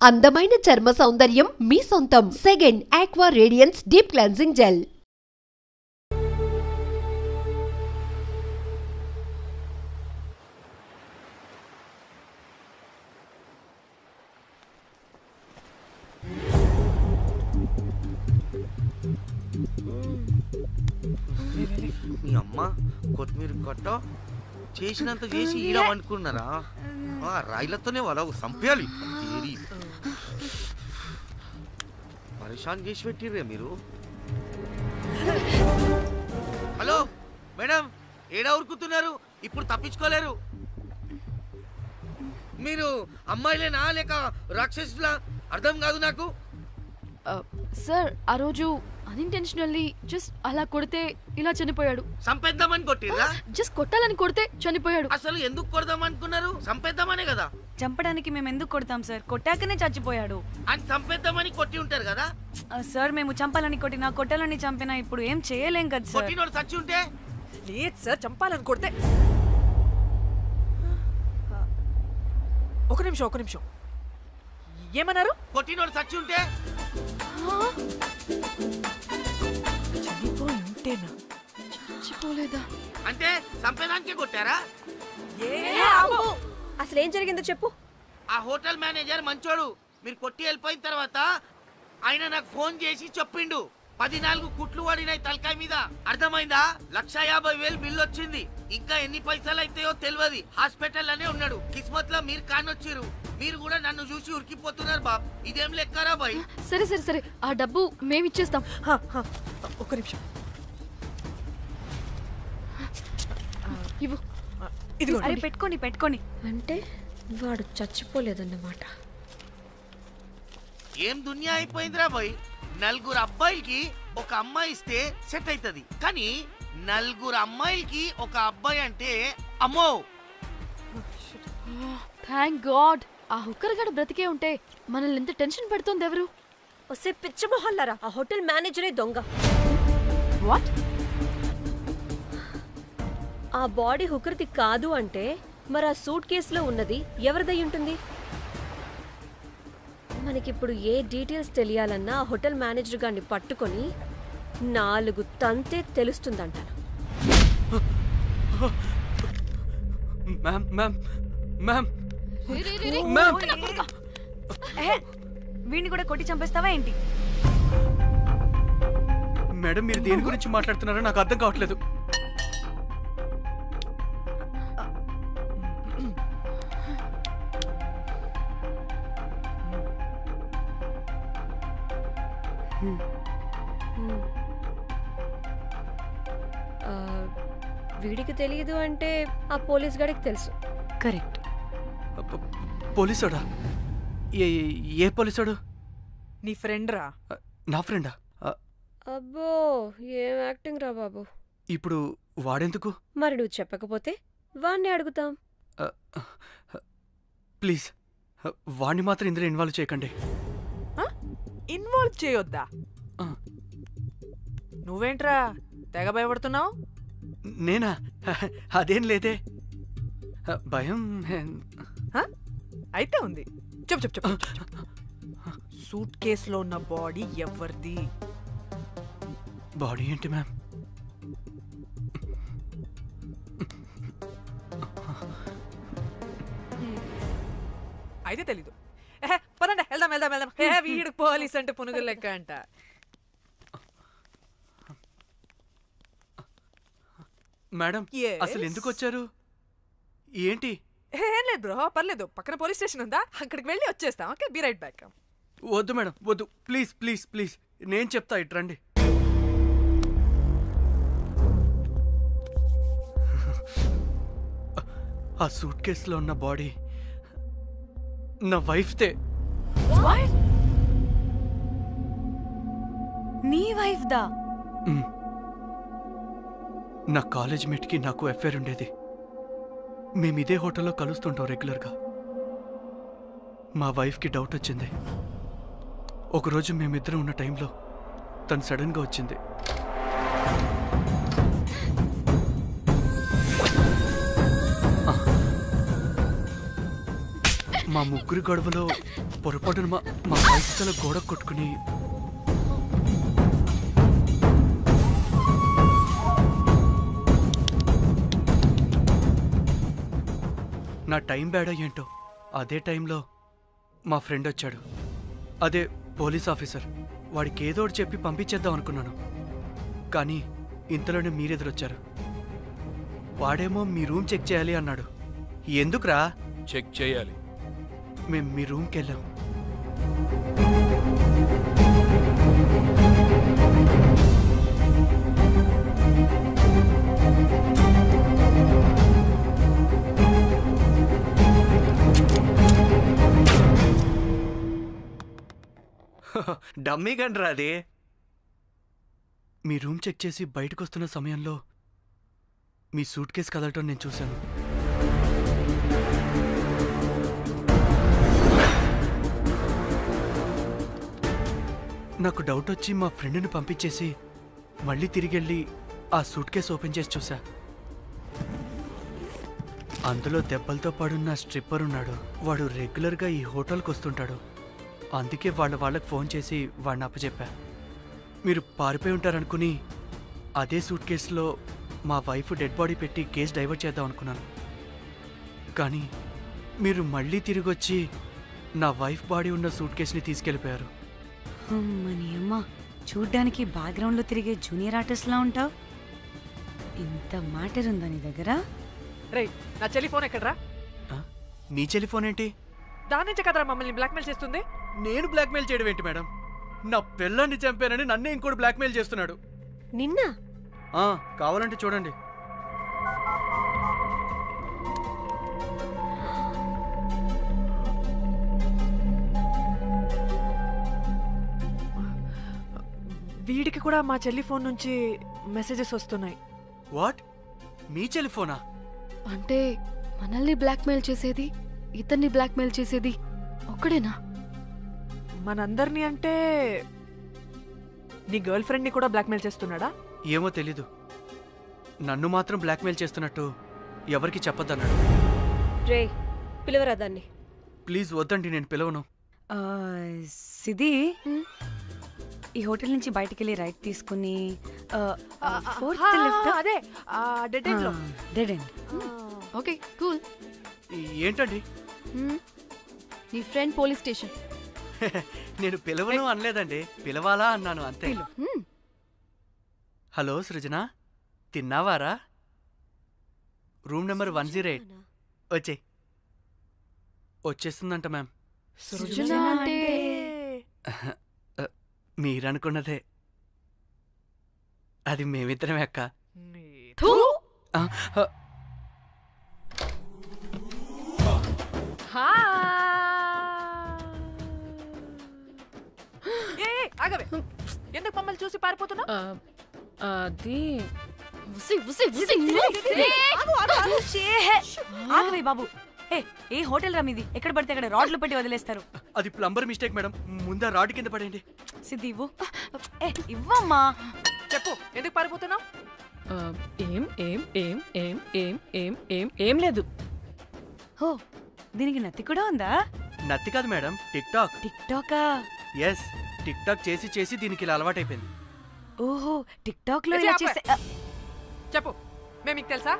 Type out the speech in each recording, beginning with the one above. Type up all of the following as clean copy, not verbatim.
అందమైన చర్మ సౌందర్యం మీ సొంతం. Second aqua radiance deep cleansing gel. మీ అమ్మ కొత్తిమీర కట్ట చేసినంత చేసి ఈడమనుకున్నారా? రాయిలతోనే వాళ్ళ సంపేయాలి. పరేషాన్ చేసి పెట్టిర్రే మీరు. హలో మేడం, ఏడా ఉరుకుతున్నారు? ఇప్పుడు తప్పించుకోలేరు. మీరు అమ్మాయిలేనా లేక రాక్షసులా? అర్థం కాదు నాకు. సార్ ఆ రోజు అన్ఇంటెన్షనల్లీ జస్ట్ అలా కొడితే ఇలా చనిపోయాడు. సంపేద్దామని కొట్టిర్రా? జస్ట్ కొట్టాలని కొడితే చనిపోయాడు. అసలు ఎందుకు కొడదాం అనుకున్నారు? సంపేద్దామనే కదా. చంపడానికి మేము ఎందుకు కొడతాం సార్? కొట్టాకనే చచ్చిపోయాడు. అని సంపేద్దామని కొట్టి ఉంటారు కదా సార్. మేము చంపాలని కొట్టినా కొట్టాలని చంపినా ఇప్పుడు ఏం చేయలేం కదా సార్. కొట్టినోడు చచ్చి ఉంటే? లేదు సార్, చంపాలని కొడితే. ఒక నిమిషం ఏమన్నారు? కొట్టినోడు చచ్చి ఉంటే? చనిపోయి ఉంటేనా? చచ్చిపోలేదా అంటే సంపేదానికే కొట్టారా? అసలు ఏం జరిగిందో చెప్పు. ఆ హోటల్ మేనేజర్ మంచోడు. మీరు కొట్టి వెళ్ళిపోయిన తర్వాత ఆయన నాకు ఫోన్ చేసి చెప్పిండు 14 కుట్లు పడినాయి తలకాయ మీద. అర్థమైందా? 1,50,000 బిల్లు వచ్చింది. ఇంకా ఎన్ని పైసలు అయితాయో తెలియదు. హాస్పిటల్ లోనే ఉన్నాడు. కిస్మత్ లో మీరు కానొచ్చిరు. మీరు కూడా నన్ను చూసి ఉరికిపోతున్నారు బాబ్. ఇదేం లెక్కరా బాయ్? సరే సరే సరే, ఆ డబ్బు మేమిచ్చేస్తాం. ఒక నిమిషం ఇవ్వు. అరే పెట్టుకోండి పెట్టుకోండి. అంటే వాడు చచ్చిపోలేదన్నమాట. ఏం దునియా అయిపోయిందిరా బాయ్. 4 అబ్బాయిలకి ఒక అమ్మాయి ఇస్తే సెట్ అవుతుంది, కానీ 4 అమ్మాయిలకి ఒక అబ్బాయి అంటే అమ్మో. థ్యాంక్ గాడ్ ఆ హుక్కర్ గడు బ్రతికే ఉంటే మనల్ని ఎంత టెన్షన్ పెడుతోంది ఎవరు? వస్తే పిచ్చి మొహల్లారా, ఆ హోటల్ మేనేజరే దొంగ. వాట్? ఆ బాడీ హుకర్ది కాదు అంటే మరి ఆ సూట్ కేసులో ఉన్నది ఎవరిదై ఉంటుంది? మనకిప్పుడు ఏ డీటెయిల్స్ తెలియాలన్నా ఆ హోటల్ మేనేజర్ గారిని పట్టుకొని 4 తంతే తెలుస్తుందంటాను. వీడిని కూడా కొట్టి చంపేస్తావా ఏంటి? మేడం, మీరు దేని గురించి మాట్లాడుతున్నారో నాకు అర్థం కావట్లేదు. వీడికి తెలియదు అంటే ఆ పోలీస్ గాడికి తెలుసు. కరెక్ట్. పోలీసాడా? ఏ పోలీసాడు? నీ ఫ్రెండ్ రా. నా ఫ్రెండా? అబ్బో, ఏం యాక్టింగ్ రా బాబు. ఇప్పుడు వాడెందుకు? మరి నువ్వు చెప్పకపోతే వాణ్ణి అడుగుతాం. ప్లీజ్ వాణ్ణి మాత్రం ఇందులో ఇన్వాల్వ్ చేయకండి. ఇన్వాల్వ్ చేయొద్దా? నువ్వేంట్రా తెగ భయపడుతున్నావు? నేనా? అదేం లేదే, భయం అయితే ఉంది. చెప్పు. సూట్ కేసులో ఉన్న బాడీ ఎవరిది? బాడీ ఏంటి మ్యామ్? అయితే తెలీదు. పదండి వెళ్దాం. వీడు పోలీస్ అంటే పునుగులు లెక్క అంట. మేడం, అసలు ఎందుకు వచ్చారు? ఏంటి? ఏం లేదు బ్రో, పర్లేదు. పక్కన పోలీస్ స్టేషన్ ఉందా, అక్కడికి వెళ్ళి వచ్చేస్తాం. Okay, be right back. వద్దు మేడం, వద్దు. ప్లీజ్ నేను చెప్తా, ఇట్రండి. ఆ సూట్ కేసులో ఉన్న బాడీ నా వైఫ్దే. నీ వైఫ్ దా? నా కాలేజ్ మేట్కి నాకు అఫేర్ ఉండేది. మేము ఇదే హోటల్లో కలుస్తుంటాం రెగ్యులర్గా. మా వైఫ్కి డౌట్ వచ్చింది. ఒకరోజు మేమిద్దరం ఉన్న టైంలో తను సడన్గా వచ్చింది. మా ముగ్గురి గొడవలో పొరపాటున మా వైద్యుల గోడ కొట్టుకుని నా టైం బ్యాడ్ ఏంటో అదే టైంలో మా ఫ్రెండ్ వచ్చాడు. అదే పోలీస్ ఆఫీసర్. వాడికి ఏదో ఒకటి చెప్పి పంపించేద్దాం అనుకున్నాను. కానీ ఇంతలోనే మీరెదురొచ్చారు. వాడేమో మీ రూమ్ చెక్ చేయాలి అన్నాడు. ఎందుకురా? చెక్ చేయాలి. మేము మీ రూమ్కి వెళ్ళాం. డమ్మీ గండ్రా అది. మీ రూమ్ చెక్ చేసి బయటకు వస్తున్న సమయంలో మీ సూట్ కేసు కదలటం నేను చూశాను. నాకు డౌట్ వచ్చి మా ఫ్రెండ్ని పంపించేసి మళ్ళీ తిరిగెళ్ళి ఆ సూట్ కేసు ఓపెన్ చేసి చూసా. అందులో దెబ్బలతో పడున్న స్ట్రిప్పర్ ఉన్నాడు. వాడు రెగ్యులర్గా ఈ హోటల్కి వస్తుంటాడు. అందుకే వాళ్ళకి ఫోన్ చేసి వాడిని అప్పచెప్పా. మీరు పారిపోయి ఉంటారనుకుని అదే సూట్ కేసులో మా వైఫ్ డెడ్ బాడీ పెట్టి కేసు డైవర్ట్ చేద్దాం అనుకున్నాను. కానీ మీరు మళ్ళీ తిరిగి వచ్చి నా వైఫ్ బాడీ ఉన్న సూట్ కేసుని తీసుకెళ్ళిపోయారు. అమ్మని అమ్మ, చూడ్డానికి బ్యాక్గ్రౌండ్లో తిరిగే జూనియర్ ఆర్టిస్ట్లా ఉంటావు. ఇంత మ్యాటర్ ఉందా నీ దగ్గర? రే, నా టెలిఫోన్ ఎక్కడ్రా? నీ టెలిఫోన్ ఏంటి? దాని నుంచే కదరా మమ్మల్ని బ్లాక్మెయిల్ చేస్తుంది. నేను బ్లాక్మెయిల్ చేయడం ఏంటి మేడం? నా పిల్లాన్ని చంపానని నన్నే ఇంకోటి బ్లాక్మెయిల్ చేస్తున్నాడు. నిన్న కావాలంటే చూడండి. వీడికి కూడా మా చెల్లి ఫోన్ నుంచి మెసేజెస్ వస్తున్నాయి. వాట్? మీ టెలిఫోనా? అంటే మనల్ని బ్లాక్మెయిల్ చేసేది, ఇతన్ని బ్లాక్మెయిల్ చేసేది ఒక్కడేనా? మనందరినీ అంటే నీ గర్ల్ ఫ్రెండ్ ని కూడా బ్లాక్మెయిల్ చేస్తున్నాడా? ఏమో తెలీదు. నన్ను మాత్రం బ్లాక్మెయిల్ చేస్తున్నట్టు ఎవరికి చెప్పొద్దన్నాడు. రే, పిలవరా దాన్ని. ప్లీజ్ వద్దండి, నేను పిలవను. సిది, ఈ హోటల్ నుంచి బయటికి వెళ్ళి రైట్ తీసుకుని అదే డెడ్ ఎండ్ లో. Dead end. Okay, cool. ఏంటండి? నీ ఫ్రెండ్ పోలీస్ స్టేషన్. నేను పిలవను అనలేదండి, పిలవాలా అన్నాను అంతే. హలో సృజన, తిన్నావారా? Room number 108. వచ్చేస్తుందంట మ్యామ్. సృజన అంటే మీరనుకున్నదే. అది మేమిద్దరమే అక్క. ఆగవే, ఎందుకు మమ్మల్ని చూసి పారిపోతున్నా? అది ఆగవే బాబు. ఏ హోటల్ రా మీది? ఎక్కడ పడితే అక్కడ రాడ్లు పెట్టి వదిలేస్తారు. అది ప్లంబర్ మిస్టేక్ మేడం. ముందా రాడ్ కింద పడండి. సిద్ధి ఇవ్వు. ఇవ్వమ్మా. చెప్పు, ఎందుకు పారిపోతున్నావు? ఏం ఏం ఏం ఏం ఏం ఏం ఏం ఏం లేదు. ఓ, దీనికి నత్తి కూడా ఉందా? నత్తి కాదు మేడం, టిక్ టాక్. టిక్ టాకా? ఎస్, టిక్ టాక్ చేసి చేసి దీనికి ఇలా అలవాటైపోయింది. ఓహో, టిక్ టాక్ లో ఇలా చేసే. చెప్పు, మేము మీకు తెలుసా?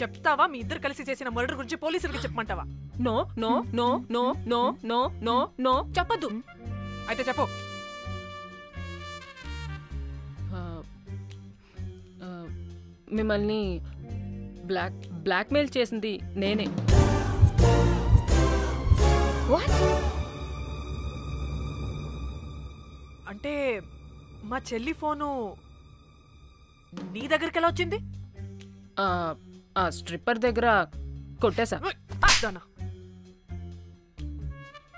చెప్తావా? మీ ఇద్దరు కలిసి చేసిన మర్డర్ గురించి పోలీసులకి చెప్పమంటావా? No no no no no no no no చెప్పద్దు. అయితే చెప్పు. మిమ్మల్ని బ్లాక్మెయిల్ చేసింది నేనే. అంటే మా చెల్లి ఫోను నీ దగ్గరికి ఎలా వచ్చింది? ఆ స్ట్రిప్పర్ దగ్గర కొట్టేశా.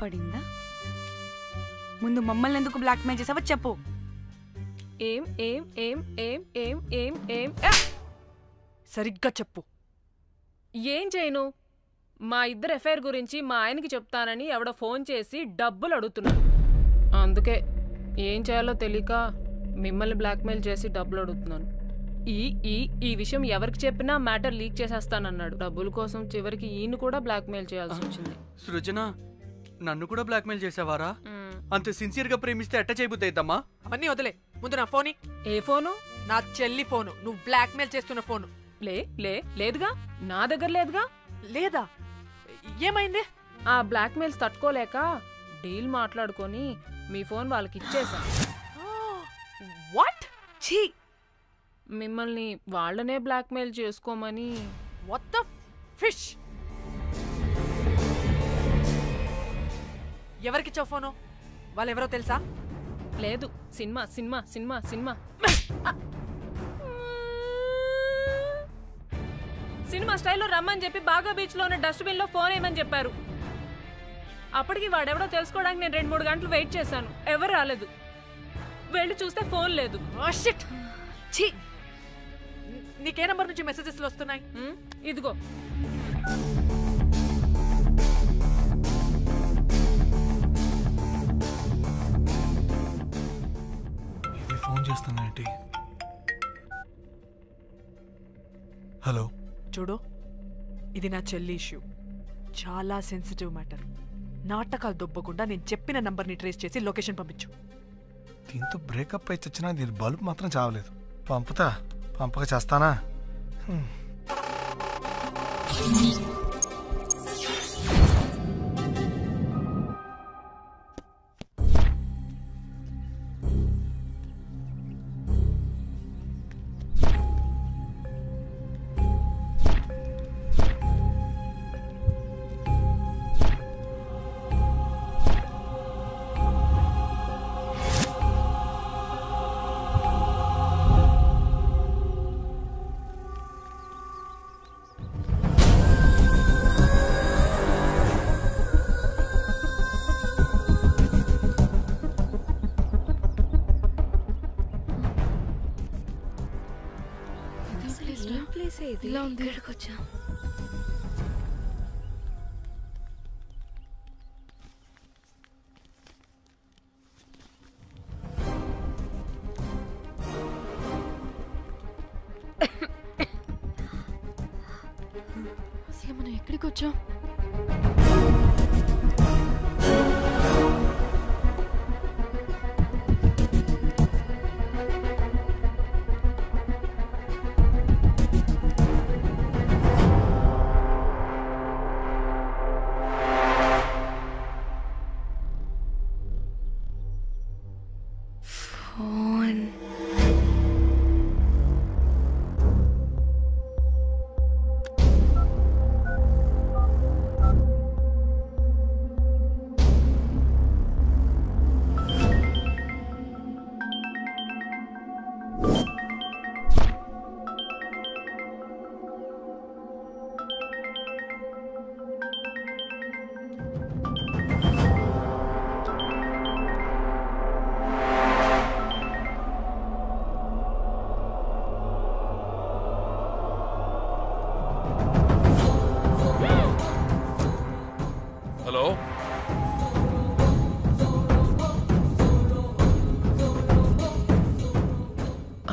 పడిందా? ముందు మమ్మల్ని ఎందుకు బ్లాక్మెయిల్ చేసావో చెప్పు. ఏం ఏం ఏం ఏం ఏం ఏం ఏం సరిగ్గా చెప్పు. ఏం చేయను? మా ఇద్దరు ఎఫ్ఐఆర్ గురించి మా ఆయనకి చెప్తానని ఎవడో ఫోన్ చేసి డబ్బులు అడుగుతున్నాడు. అందుకే ఏం చేయాలో తెలియక మిమ్మల్ని బ్లాక్మెయిల్ చేసి డబ్బులు అడుగుతున్నాను. ఈ విషయం ఎవరికి చెప్పినా మ్యాటర్ లీక్ చేసేస్తానన్నాడు. డబ్బుల కోసం చివరికి ఈయన కూడా బ్లాక్మెయిల్ చేయాల్సి వచ్చింది. సృజన, నన్ను కూడా బ్లాక్మెయిల్ చేసావారా? అంత సిన్సియర్ గా ప్రేమిస్తే ఎట్ట చేయబుద్దమ్మా? అవన్నీ వదిలే, ముందు నా ఫోన్. ఏ ఫోను? నా చెల్లి ఫోను. నువ్వు బ్లాక్మెయిల్ చేస్తున్న ఫోను. లేదుగా, నా దగ్గర లేదుగా. లేదా? ఏమైంది? ఆ బ్లాక్మెయిల్స్ తట్టుకోలేక డీల్ మాట్లాడుకొని మీ ఫోన్ వాళ్ళకి ఇచ్చేసా. వాట్? ఛీ! మిమ్మల్ని వాళ్ళనే బ్లాక్మెయిల్ చేసుకోమని. What the fish? ఎవరికిచ్చావు ఫోను? వాళ్ళెవరో తెలుసా? లేదు, cinema cinema cinema cinema cinema స్టైల్లో రమ్మని చెప్పి బాగా బీచ్ లో ఉన్న డస్ట్బిన్ లో ఫోన్ వేయమని చెప్పారు. అప్పటికి వాడెవడో తెలుసుకోవడానికి నేను 2-3 గంటలు వెయిట్ చేశాను. ఎవరు రాలేదు. వెళ్ళి చూస్తే ఫోన్ లేదు. నీకే నంబర్ నుంచి మెసేజెస్ వస్తున్నాయి? ఇదిగో. ఫోన్ చేస్తానంటే. హలో, చూడు, ఇది నా చెల్లి ఇష్యూ. చాలా సెన్సిటివ్ మ్యాటర్. నాటకాలు దొబ్బకుండా నేను చెప్పిన నంబర్ని ట్రేస్ చేసి లొకేషన్ పంపించు. దీంతో బ్రేకప్ అయి చచ్చినా దీని బల్బ్ మాత్రం చావలేదు. పంపక చేస్తానా? ఇలా ఉంది. వచ్చా అసలు మనం ఎక్కడికి వచ్చాం? హలో,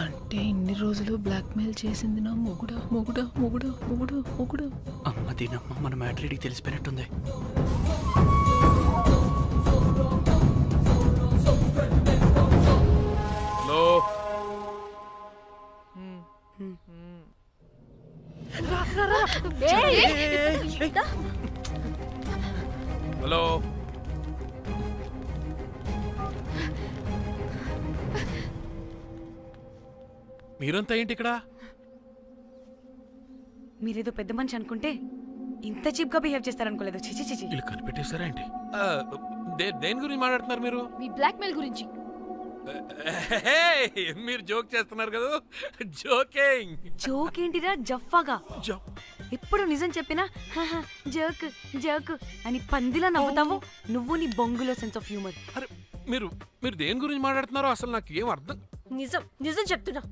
అంటే ఇన్ని రోజులు బ్లాక్మెయిల్ చేసింది నా మొగుడా మొగుడా మొగుడా మొగుడా మొగుడా. అమ్మ దీనమ్మ, మన మ్యాట్రీడికి తెలిసిపోయినట్టుంది. Hello, hello. మీరంతా ఏంటి ఇక్కడ? మీరేదో పెద్ద మనిషి అనుకుంటే ఇంత చీప్ గా బిహేవ్ చేస్తారనుకోలేదు. చిచి చిచి. వీళ్ళు కనిపెట్టేశారా ఏంటి? దేని గురించి మాట్లాడుతున్నారు మీరు? మీ బ్లాక్మెయిల్ గురించి. మీరు జోక్ చేస్తున్నారు కదా? జోకింగ్. జోక్ ఏంటిరా జఫ్ఫాగా? ఎప్పుడు నిజం చెప్పినా జోక్ జోక్ అని పందిలా నవ్వుతావు. నువ్వు నీ బొంగులో సెన్స్ ఆఫ్ హ్యూమర్. అరే, మీరు దేని గురించి మాట్లాడుతున్నారో అసలు నాకు ఏం అర్థం. నిజం నిజం చెప్తున్నా.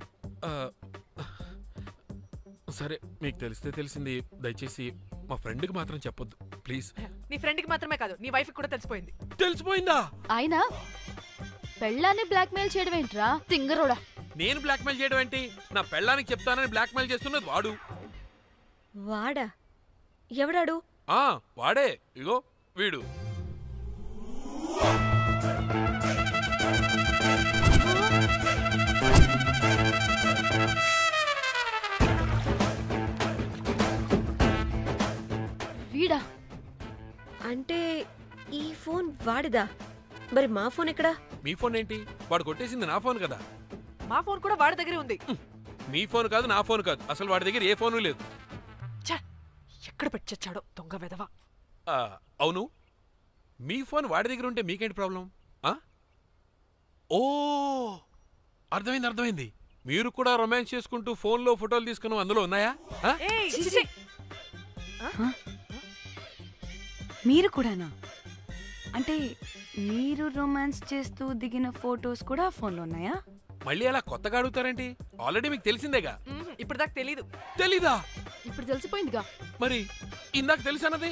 సరే, మీకు తెలిస్తే తెలిసింది. దయచేసి మా ఫ్రెండ్కి మాత్రం చెప్పొద్దు ప్లీజ్. నీ ఫ్రెండ్కి మాత్రమే కాదు, నీ వైఫ్కి కూడా తెలిసిపోయింది. తెలిసిపోయిందా? ఆయన పెళ్ళాన్ని బ్లాక్మెయిల్ చేయడం ఏంట్రా తింగరోడా? నేను బ్లాక్మెయిల్ చేయడం ఏంటి? నా పెళ్ళానికి చెప్తానని బ్లాక్మెయిల్ చేస్తున్నది వాడు. వాడా? ఎవడాడు? వాడే. ఇగో వీడు. వీడా? అంటే ఈ ఫోన్ వాడిదా? మరి మా ఫోన్ ఎక్కడా? మీ ఫోన్ ఏంటి? వాడు కొట్టేసింది నా ఫోన్ కదా. మా ఫోన్ కూడా వాడి దగ్గరే ఉంది. మీ ఫోన్ కాదు, నా ఫోన్ కాదు, అసలు వాడి దగ్గర ఏ ఫోను లేదు. ఎక్కడ పెట్టొచ్చాడో దొంగ వెధవ. అవును, మీ ఫోన్ వాడి దగ్గర ఉంటే మీకేంటి ప్రాబ్లం? ఓ అర్థమైంది. మీరు కూడా రొమాన్స్ చేసుకుంటూ ఫోన్లో ఫోటోలు తీసుకున్నాం, అందులో ఉన్నాయా? మీరు కూడానా? అంటే మీరు రొమాన్స్ చేస్తూ దిగిన ఫోటోస్ కూడా ఫోన్లో ఉన్నాయా? మళ్ళీ అలా కొత్తగా అడుగుతారేంటి? ఆల్రెడీ మీకు తెలిసిందేగా. ఇప్పుడు దాకా తెలీదా? ఇప్పుడు తెలిసిపోయిందిగా. మరి ఇందాక తెలుసన్నది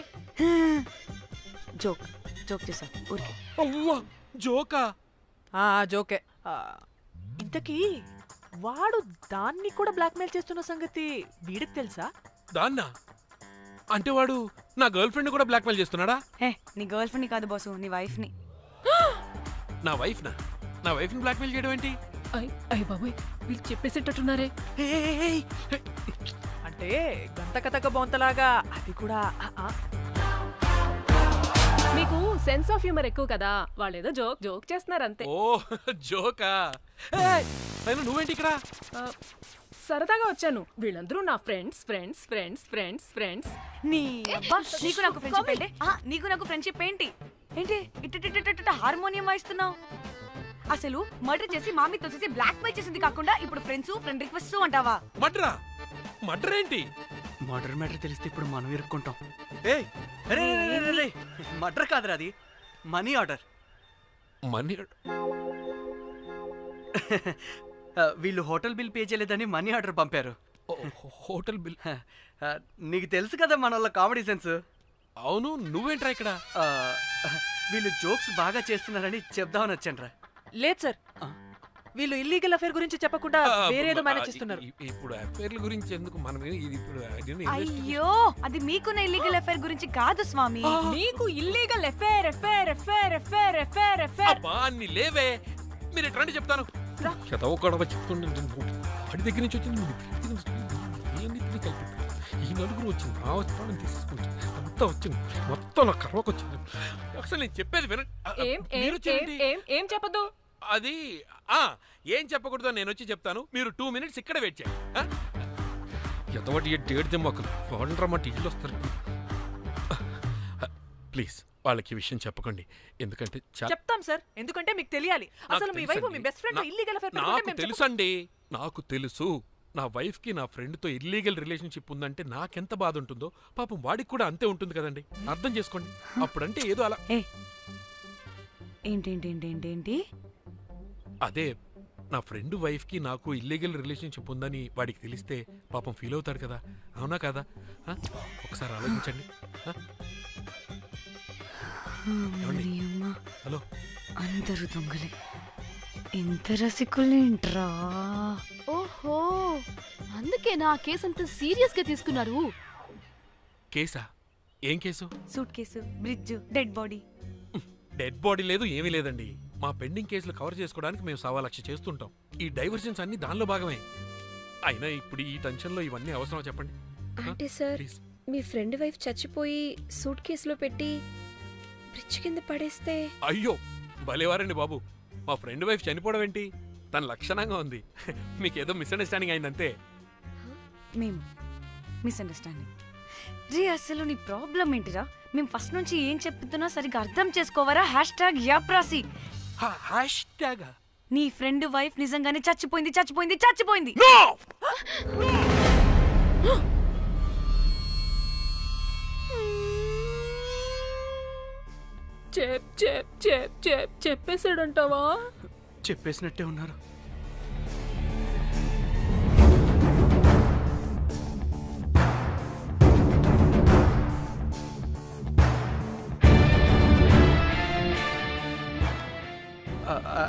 జోక్ చేసా ఊరికే. అవ్వా, జోకా? జోకే. ఇంతకీ వాడు దాన్ని కూడా బ్లాక్మెయిల్ చేస్తున్న సంగతి వీడికి తెలుసా? దాన్నా? అంటే వాడు నా గర్ల్ ఫ్రెండ్ కూడా బ్లాక్మెయిల్ చేస్తున్నాడా? నీ గర్ల్ ఫ్రెండ్ కాదు బాసు, నీ వైఫ్ ని. నా వైఫ్ ని బ్లాక్మెయిల్ చేయడం ఏంటి? అయ్య బాబోయ్, వీళ్ళు చెప్పేసేటట్టున్నారే. అంటే గంత కథక బొంతలాగా అది కూడా. మీకు సెన్స్ ఆఫ్ హ్యూమర్ ఎక్కువ కదా, వాళ్ళేదో జోక్ చేస్తున్నారు అంతే. ఓ జోకా? నువ్వేంటి ఇక్కడ? సరదాగా వచ్చాను. వీళ్ళందరూ నా ఫ్రెండ్స్. నీకు నాకు ఫ్రెండ్షిప్ ఏంటి? నీకు నాకు ఫ్రెండ్షిప్ ఏంటి? ఇట్ట హార్మోనియం వాయిస్తున్నావు. అసలు మర్డర్ చేసి మామీ తోసేసి బ్లాక్ మెయిల్ చేసింది కాకుండా ఇప్పుడు ఫ్రెండ్ రిక్వెస్ట్ అంటావా? మర్డర్ ఏంటి? మర్డర్ మ్యాటర్ తెలిస్తే ఇప్పుడు మనం ఇరుక్కుంటాం. మర్డర్ కాదురా, అది మనీ ఆర్డర్. వీళ్ళు హోటల్ బిల్ పే చేయలేదని మనీ ఆర్డర్ పంపారు. Hotel bill? నీకు తెలుసు కదా మన వాళ్ళ కామెడీ సెన్స్. అవును, నువ్వేంట్రా ఇక్కడ? వీళ్ళు జోక్స్ బాగా చేస్తున్నారని చెప్దామని వచ్చానురా. లేదు సార్, వీళ్ళు ఇల్లీగల్ అఫేర్ గురించి చెప్పకుండా వేరేదో మేనేజ్ చేస్తున్నారు. ఇప్పుడు అఫేర్ల గురించి ఎందుకు మనం? అయ్యో, అది మీకున్న ఇల్లీగల్ అఫేర్ గురించి కాదు స్వామి. మీకు ఇల్లీగల్ అఫేర్. అన్ని లేవే, మీరు ఎట్లా చెప్తాను. వాడి దగ్గర నుంచి వచ్చింది, ఈ నలుగురు వచ్చింది, నా వస్తాను తీసుకుంటాను, అంతా వచ్చింది, మొత్తం నా కర్వకు వచ్చింది. అసలు నేను చెప్పేది వినండి. ఏం చెప్పదు? అది ఏం చెప్పకూడదు, నేను వచ్చి చెప్తాను. మీరు 2 minutes ఇక్కడ వెయిట్ చేయండి. ఎంతవాటి డేట్ దిమ్మకులు వాళ్ళరమ్మంటే ఇల్లు వస్తారు. ప్లీజ్ వాళ్ళకి విషయం చెప్పకండి, ఎందుకంటే చెప్తాం సార్, ఎందుకంటే మీకు తెలియాలి. అసలు మీ వైఫ్ మీ బెస్ట్ ఫ్రెండ్ ఇల్లీగల్ అఫేర్. నాకు తెలుసండి, నాకు తెలుసు. నా వైఫ్ కి నా ఫ్రెండ్ తో ఇల్లీగల్ రిలేషన్షిప్ ఉందంటే నాకెంత బాధ ఉంటుందో పాపం వాడికి కూడా అంతే ఉంటుంది కదండి. అర్థం చేసుకోండి. అప్పుడంటే ఏదో అలా. ఏంటి? అదే నా ఫ్రెండ్ వైఫ్ కి నాకు ఇల్లీగల్ రిలేషన్షిప్ ఉందని వాడికి తెలిస్తే పాపం ఫీల్ అవుతాడు కదా, అవునా కదా? ఒకసారి ఆలోచించండి. హలో, అందరూ దొంగలే, ఎంత రసికులేంట్రా. ఓహో, అందుకే నా కేసు అంత సీరియస్ గా తీసుకున్నారు. కేసా? ఏం case? Suit case, bridge, dead body. Dead body లేదు, ఏమీ లేదండి. మా పెండింగ్ కేసులు కవర్ చేసుకోవడానికి మేము 1,00,000 చేస్తుంటాం. ఈ డైవర్షన్స్ అన్ని దానిలో భాగమే. అయినా ఇప్పుడు ఈ టెన్షన్లో ఇవన్నీ అవసరం చెప్పండి. అంటే సార్, మీ ఫ్రెండ్ వైఫ్ చచ్చిపోయి సూట్ కేసులో పెట్టి బ్రిడ్జ్ కింద పడేస్తే? అయ్యో భలేవారండి బాబు, మా ఫ్రెండ్ వైఫ్ చనిపోవడం ఏంటి? తన లక్షణంగా ఉంది. మీకేదో మిస్అండర్స్టాండింగ్ అయిందంతే. మేము మిస్అండర్స్టాండింగ్ రీ? అసలు నీ ప్రాబ్లం ఏంటిరా? మేము ఫస్ట్ నుంచి ఏం చెప్తున్నా సరిగ్గా అర్థం చేసుకోవరా? #యాప్రాసి. నీ ఫ్రెండ్ వైఫ్ నిజంగానే చచ్చిపోయింది. చెప్పేసాడంటావా? చెప్పేసినట్టే ఉన్నారు.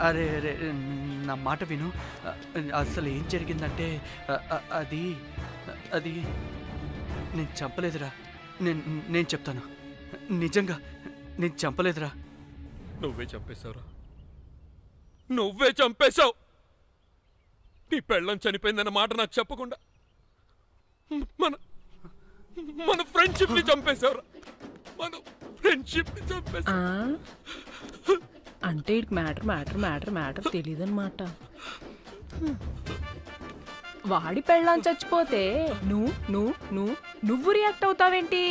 అరే నా మాట విను. అసలు ఏం జరిగిందంటే అది అది నేను చంపలేదురా. నేను చెప్తాను, నిజంగా నేను చంపలేదురా. నువ్వే చంపేశావురా, నువ్వే చంపేశావు. నీ పెళ్ళం చనిపోయిందన్న మాట నాకు చెప్పకుండా మన మన ఫ్రెండ్షిప్ ని చంపేశావురా. మన ఫ్రెండ్షిప్ ని చంపేశావు. అంటే ఇటు మ్యాటర్ తెలియదన్నమాట. వాడి పెళ్ళాం చచ్చిపోతే నువ్వు రియాక్ట్ అవుతావేంటి?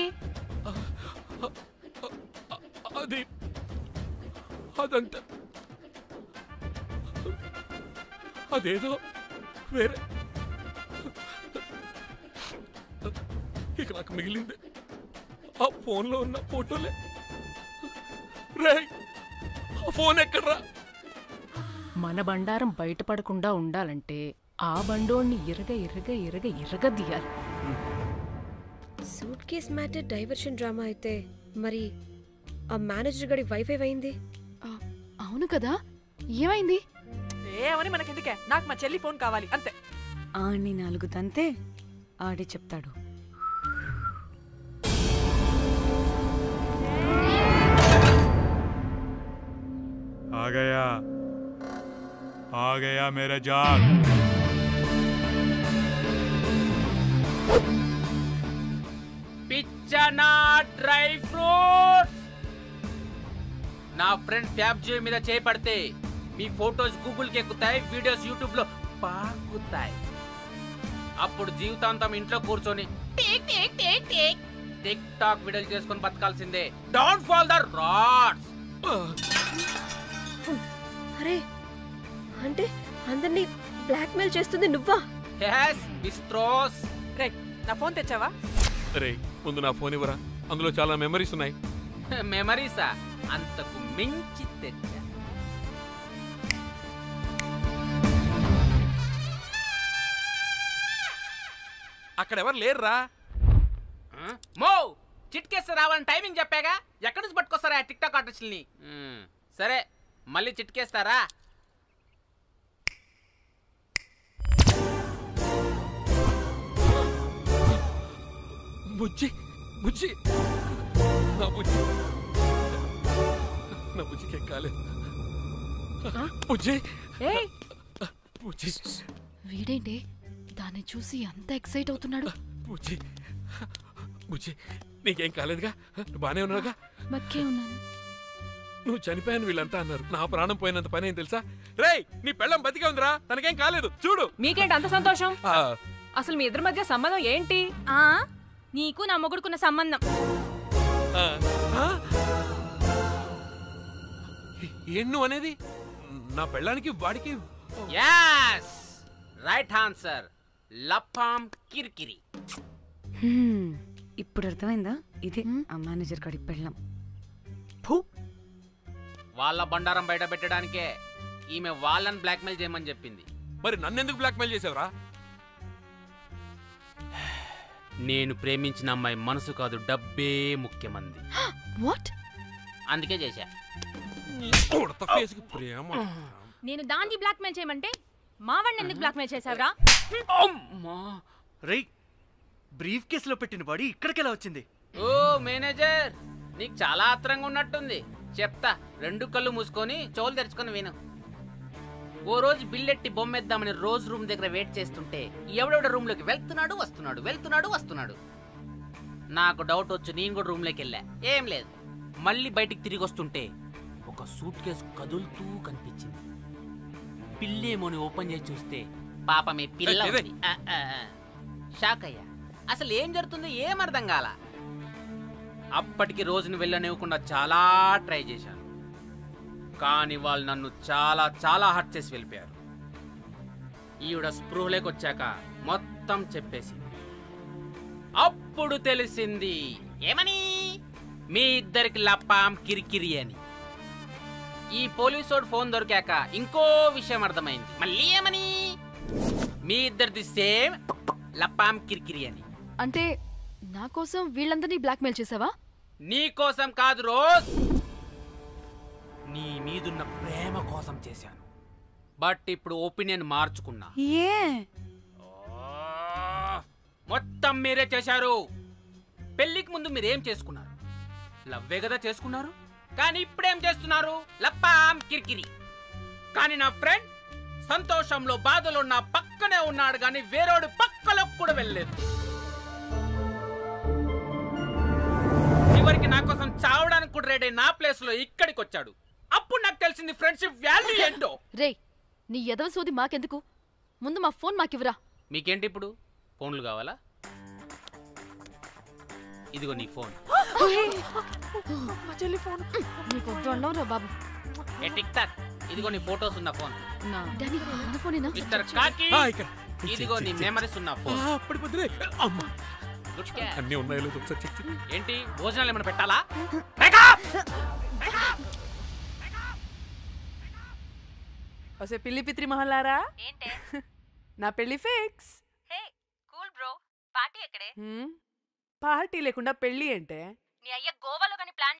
అదంతా అదేదో వేరే. ఇక నాకు మిగిలింది ఆ ఫోన్లో ఉన్న ఫోటోలే. రే, ఆ ఫోన్ ఎక్కడ్రా? మన బండారం బయటపడకుండా ఉండాలంటే ఆ బండోడిని ఇరగదీయాలి. Suitcase matter diversion drama అయితే మరి ఆ మేనేజర్ గడి వైఫై అయింది. అవును కదా, ఏమైంది? ఏమని మనకెందుకే, నాకు మా చెల్లి ఫోన్ కావాలి అంతే. ఆడిని 4 తంతే ఆడే చెప్తాడు. आ गया मेरा जाग. పిచ్చనా డ్రై ఫ్రూట్స్. నా ఫ్రెండ్ ఫ్యాబ్ జియో మీద చేపడితే మీ ఫోటోస్ గూగుల్ కి ఎక్కుతాయి, వీడియోస్ యూట్యూబ్ లో పాకుతాయి. అప్పుడు జీవితాంతం ఇంట్లో కూర్చొని టిక్ టాక్ వీడియోలు చేసుకొని బతకాల్సిందే. Don't fall the rods. అరే, అంటే అందరినీ బ్లాక్మెయిల్ చేస్తుంది నువ్వా? yes బిస్ట్రోస్. రే, నా ఫోన్ తెచ్చావా? రే, ముందు నా ఫోన్ ఇవ్వరా, అందులో చాలా మెమరీస్ ఉన్నాయి. మెమరీసా? అంతకు మించి తెచ్చా. అక్కడ ఎవరు లేరురా. మో చిట్కేస్తే రావాలని టైమింగ్ చెప్పాగా, ఎక్కడి నుంచి పట్టుకొస్తారా టిక్ టాక్ ఆర్టిస్టుల్ని? సరే, మళ్ళీ చిట్కేస్తారా? బుజ్జి బుజ్జి నా బుజ్జి నా బుజ్జికి కాలేదు. బుజ్జి బుజ్జి. వీడేంటి దాన్ని చూసి అంత ఎక్సైట్ అవుతున్నాడు? బుజ్జి బుజ్జి, నీకేం కాలేదుగా? నువ్వు బానే ఉన్నావుగా? బతికే ఉన్నాను. నువ్వు చనిపోయాను వీళ్ళంతా అన్నారు. నా ప్రాణం పోయినంత పని ఏం తెలుసా? రేయ్, నీ పెళ్ళం బతికే ఉందిరా, తనకేం కాలేదు. చూడు. మీకేంటి అంత సంతోషం? అసలు మీ ఇద్దరి మధ్య సంబంధం ఏంటి? నీకు నా మొగుడుకున్న సంబంధం. ఏం నువ్వు అనేది? నా పెళ్ళానికి వాడికి? yes right answer. లపాం కిరికిరి. ఇప్పుడు అర్థమైందా? ఇదే ఆ మేనేజర్ గడి పెళ్ళం. వాళ్ళ బండారం బయట పెట్టడానికే ఈమె వాళ్ళని బ్లాక్మెయిల్ చేయమని చెప్పింది. మరి నన్నెందుకు బ్లాక్మెయిల్ చేసావురా? నేను ప్రేమించిన అమ్మాయి మనసు కాదు, డబ్బే ముఖ్యమంది. వాట్? అందుకే చేశా. నేను దాన్ని బ్లాక్మెయిల్ చేయమంటే మావాడిని ఎందుకు బ్లాక్మెయిల్ చేశావురా? రేయ్, బ్రీఫ్ కేసులో పెట్టిన బాడీ ఇక్కడికెలా వచ్చింది? ఓ మేనేజర్, నీకు చాలా ఆత్రంగా ఉన్నట్టుంది. చెప్తా, 2 కళ్ళు మూసుకొని చెవులు తెరుచుకొని విను. ఓ రోజు బిల్లెట్టి బొమ్మేద్దామని రోజు రూమ్ దగ్గర వెయిట్ చేస్తుంటే ఎవడెవడ రూమ్ లోకి వెళ్తున్నాడు వస్తున్నాడు. నాకు డౌట్ వచ్చి నేను కూడా రూమ్ లోకి వెళ్ళా. ఏం లేదు. మళ్ళీ బయటికి తిరిగి వస్తుంటే ఒక సూట్ కేసు కదులుతూ కనిపించింది. పిల్లేమోని ఓపెన్ చేసి చూస్తే పాపమే పిల్ల ఉంది. షాక్ అయ్యా. అసలు ఏం జరుగుతుందో ఏం అర్థం కాల. అప్పటికి రోజును వెళ్ళనివ్వకుండా చాలా ట్రై చేశాను, కానీ వాళ్ళు నన్ను చాలా చాలా హర్ట్ చేసి వెళ్ళిపోయారు. ఈవిడ స్పృహలోకి వచ్చాక మొత్తం చెప్పేసింది. అప్పుడు తెలిసింది ఏమని, మీ ఇద్దరికి లపాం కిరికిరి అని. ఈ పోలీసోడు ఫోన్ దొరికాక ఇంకో విషయం అర్థమైంది. మళ్ళీ ఏమని, మీ ఇద్దరిది సేమ్ లపాం కిరికిరి అని. అంటే నా కోసం వీళ్ళందరినీ బ్లాక్మెయిల్ చేసావా? నీ కోసం కాదు రోజ్, నీ మీదున్న ప్రేమ కోసం చేశాను. బట్ ఇప్పుడు ఒపీనియన్ మార్చుకున్నా. ఏ మొత్తం మీరే చేశారు. పెళ్లికి ముందు మీరేం చేసుకున్నారు? లవ్వే కదా చేసుకున్నారు. కానీ ఇప్పుడేం చేస్తున్నారు? లప్పాం కిరికిరి. కానీ నా ఫ్రెండ్ సంతోషంలో బాధలో నా పక్కనే ఉన్నాడు, కానీ వేరేడు పక్కలో కూడా వెళ్ళలేదు. చివరికి నా కోసం చావడానికి కూడా రెడీ నా ప్లేస్ లో ఇక్కడికి వచ్చాడు. అప్పుడు నాకు తెలిసింది ఫ్రెండ్షిప్ వాల్యూ ఏంటో. రే నీ ఎదవ సోది మాకెందుకు, ముందు మా ఫోన్ మాకివ్వరా. మీకేంటి ఇప్పుడు ఫోన్లు కావాలా? ఇదిగో నీ ఫోన్. నీకు దండం రా బాబు. ఏ టిక్ టాక్, ఇదిగో నీ ఫోటోస్ ఉన్న ఫోన్. డానీ మన ఫోనేనా? మిస్టర్ కాకి, ఇదిగో నీ మెమరీస్ ఉన్న ఫోన్. అన్నీ ఉన్నాయో లేదో ఒకసారి చెక్ చెయ్యి. ఏంటి భోజనాలు ఏమైనా పెట్టాలా? ఒసే పిల్లి పిత్రి మహల్లారా, ఏంటే నా పెళ్లి ఫిక్స్. హే కూల్ బ్రో, పార్టీ ఎక్కడే? పార్టీ లేకుండా పెళ్లి అంటే నీ అయ్య గోవాలో కానీ ప్లాన్